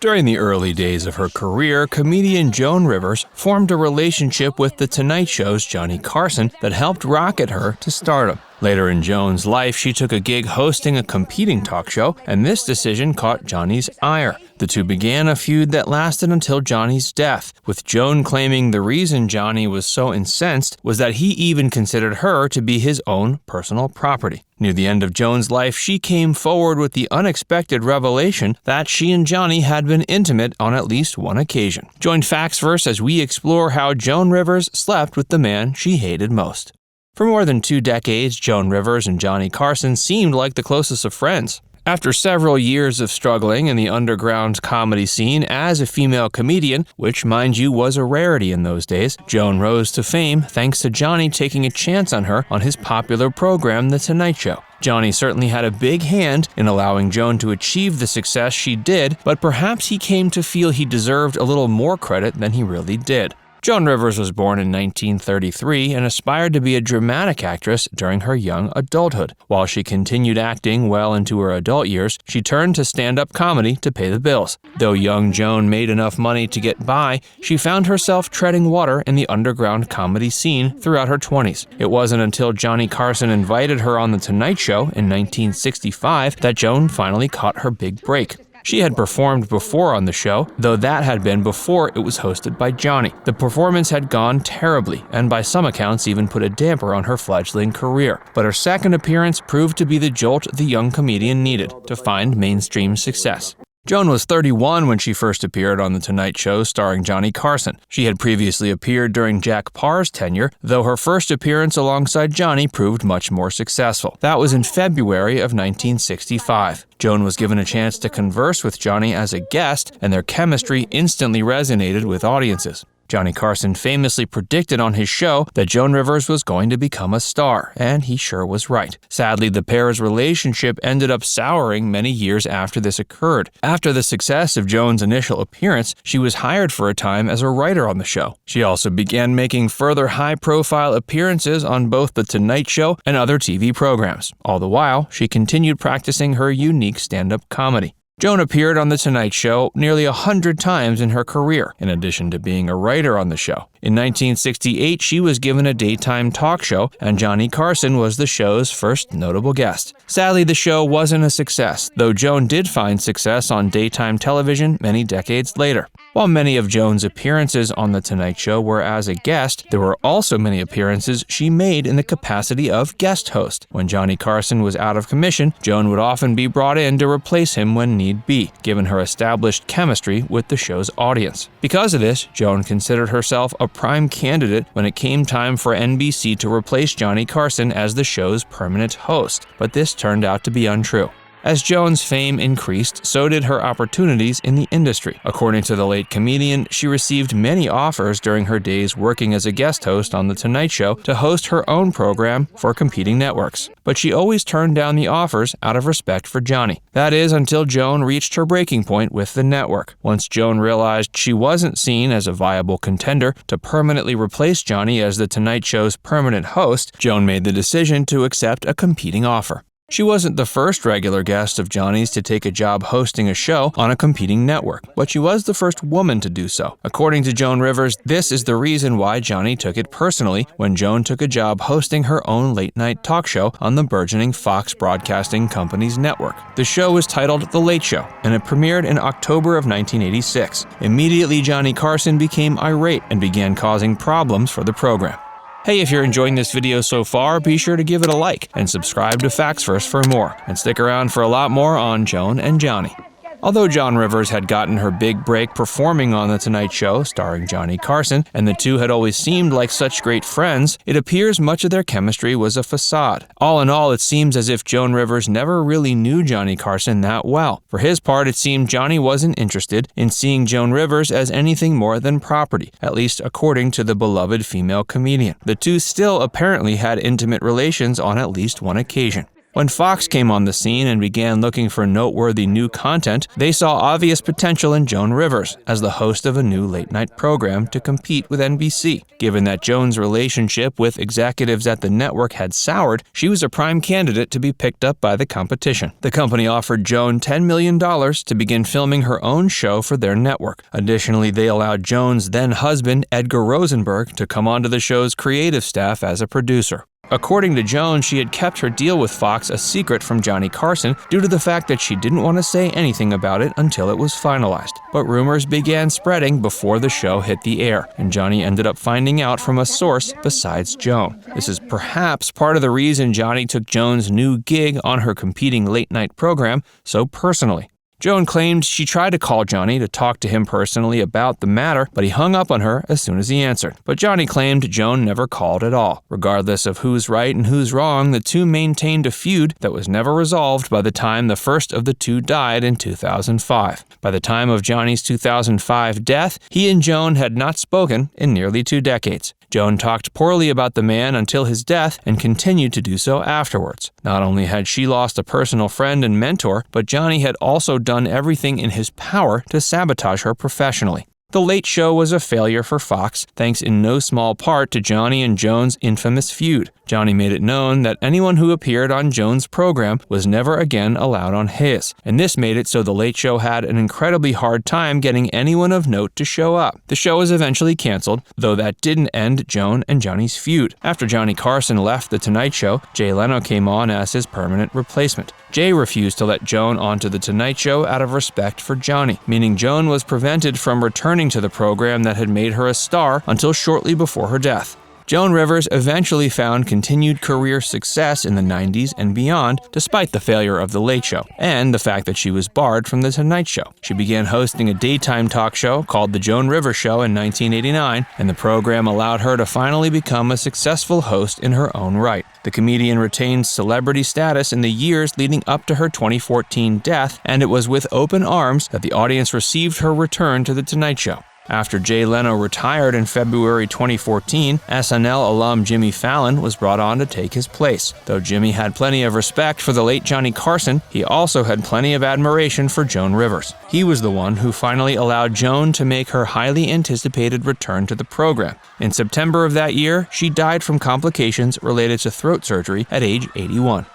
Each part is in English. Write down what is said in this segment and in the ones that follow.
During the early days of her career, comedian Joan Rivers formed a relationship with The Tonight Show's Johnny Carson that helped rocket her to stardom. Later in Joan's life, she took a gig hosting a competing talk show, and this decision caught Johnny's ire. The two began a feud that lasted until Johnny's death, with Joan claiming the reason Johnny was so incensed was that he even considered her to be his own personal property. Near the end of Joan's life, she came forward with the unexpected revelation that she and Johnny had been intimate on at least one occasion. Join Factsverse as we explore how Joan Rivers slept with the man she hated most. For more than 2 decades, Joan Rivers and Johnny Carson seemed like the closest of friends. After several years of struggling in the underground comedy scene as a female comedian, which, mind you, was a rarity in those days, Joan rose to fame thanks to Johnny taking a chance on her on his popular program, The Tonight Show. Johnny certainly had a big hand in allowing Joan to achieve the success she did, but perhaps he came to feel he deserved a little more credit than he really did. Joan Rivers was born in 1933 and aspired to be a dramatic actress during her young adulthood. While she continued acting well into her adult years, she turned to stand-up comedy to pay the bills. Though young Joan made enough money to get by, she found herself treading water in the underground comedy scene throughout her 20s. It wasn't until Johnny Carson invited her on The Tonight Show in 1965 that Joan finally caught her big break. She had performed before on the show, though that had been before it was hosted by Johnny. The performance had gone terribly, and by some accounts even put a damper on her fledgling career. But her second appearance proved to be the jolt the young comedian needed to find mainstream success. Joan was 31 when she first appeared on The Tonight Show starring Johnny Carson. She had previously appeared during Jack Paar's tenure, though her first appearance alongside Johnny proved much more successful. That was in February of 1965. Joan was given a chance to converse with Johnny as a guest, and their chemistry instantly resonated with audiences. Johnny Carson famously predicted on his show that Joan Rivers was going to become a star, and he sure was right. Sadly, the pair's relationship ended up souring many years after this occurred. After the success of Joan's initial appearance, she was hired for a time as a writer on the show. She also began making further high-profile appearances on both The Tonight Show and other TV programs. All the while, she continued practicing her unique stand-up comedy. Joan appeared on The Tonight Show nearly 100 times in her career, in addition to being a writer on the show. In 1968, she was given a daytime talk show, and Johnny Carson was the show's first notable guest. Sadly, the show wasn't a success, though Joan did find success on daytime television many decades later. While many of Joan's appearances on The Tonight Show were as a guest, there were also many appearances she made in the capacity of guest host. When Johnny Carson was out of commission, Joan would often be brought in to replace him when need be, given her established chemistry with the show's audience. Because of this, Joan considered herself a prime candidate when it came time for NBC to replace Johnny Carson as the show's permanent host, but this turned out to be untrue. As Joan's fame increased, so did her opportunities in the industry. According to the late comedian, she received many offers during her days working as a guest host on The Tonight Show to host her own program for competing networks. But she always turned down the offers out of respect for Johnny. That is, until Joan reached her breaking point with the network. Once Joan realized she wasn't seen as a viable contender to permanently replace Johnny as The Tonight Show's permanent host, Joan made the decision to accept a competing offer. She wasn't the first regular guest of Johnny's to take a job hosting a show on a competing network, but she was the first woman to do so. According to Joan Rivers, this is the reason why Johnny took it personally when Joan took a job hosting her own late-night talk show on the burgeoning Fox Broadcasting Company's network. The show was titled The Late Show, and it premiered in October of 1986. Immediately, Johnny Carson became irate and began causing problems for the program. Hey, if you're enjoying this video so far, be sure to give it a like and subscribe to Factsverse for more, and stick around for a lot more on Joan and Johnny. Although Joan Rivers had gotten her big break performing on The Tonight Show starring Johnny Carson, and the two had always seemed like such great friends, it appears much of their chemistry was a facade. All in all, it seems as if Joan Rivers never really knew Johnny Carson that well. For his part, it seemed Johnny wasn't interested in seeing Joan Rivers as anything more than property, at least according to the beloved female comedian. The two still apparently had intimate relations on at least one occasion. When Fox came on the scene and began looking for noteworthy new content, they saw obvious potential in Joan Rivers as the host of a new late-night program to compete with NBC. Given that Joan's relationship with executives at the network had soured, she was a prime candidate to be picked up by the competition. The company offered Joan $10 million to begin filming her own show for their network. Additionally, they allowed Joan's then-husband, Edgar Rosenberg, to come onto the show's creative staff as a producer. According to Joan, she had kept her deal with Fox a secret from Johnny Carson due to the fact that she didn't want to say anything about it until it was finalized. But rumors began spreading before the show hit the air, and Johnny ended up finding out from a source besides Joan. This is perhaps part of the reason Johnny took Joan's new gig on her competing late-night program so personally. Joan claimed she tried to call Johnny to talk to him personally about the matter, but he hung up on her as soon as he answered. But Johnny claimed Joan never called at all. Regardless of who's right and who's wrong, the two maintained a feud that was never resolved by the time the first of the two died in 2005. By the time of Johnny's 2005 death, he and Joan had not spoken in nearly 2 decades. Joan talked poorly about the man until his death and continued to do so afterwards. Not only had she lost a personal friend and mentor, but Johnny had also done everything in his power to sabotage her professionally. The Late Show was a failure for Fox, thanks in no small part to Johnny and Joan's infamous feud. Johnny made it known that anyone who appeared on Joan's program was never again allowed on his, and this made it so The Late Show had an incredibly hard time getting anyone of note to show up. The show was eventually canceled, though that didn't end Joan and Johnny's feud. After Johnny Carson left The Tonight Show, Jay Leno came on as his permanent replacement. Jay refused to let Joan onto The Tonight Show out of respect for Johnny, meaning Joan was prevented from returning to the program that had made her a star until shortly before her death. Joan Rivers eventually found continued career success in the 90s and beyond, despite the failure of The Late Show, and the fact that she was barred from The Tonight Show. She began hosting a daytime talk show called The Joan Rivers Show in 1989, and the program allowed her to finally become a successful host in her own right. The comedian retained celebrity status in the years leading up to her 2014 death, and it was with open arms that the audience received her return to The Tonight Show. After Jay Leno retired in February 2014, SNL alum Jimmy Fallon was brought on to take his place. Though Jimmy had plenty of respect for the late Johnny Carson, he also had plenty of admiration for Joan Rivers. He was the one who finally allowed Joan to make her highly anticipated return to the program. In September of that year, she died from complications related to throat surgery at age 81.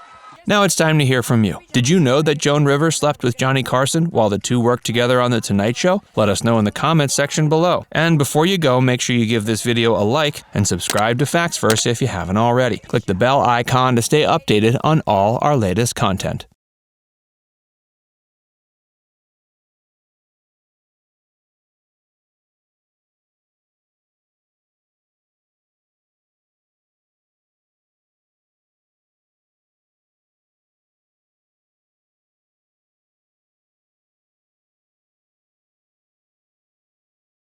Now it's time to hear from you. Did you know that Joan Rivers slept with Johnny Carson while the two worked together on The Tonight Show? Let us know in the comments section below. And before you go, make sure you give this video a like and subscribe to Facts First if you haven't already. Click the bell icon to stay updated on all our latest content.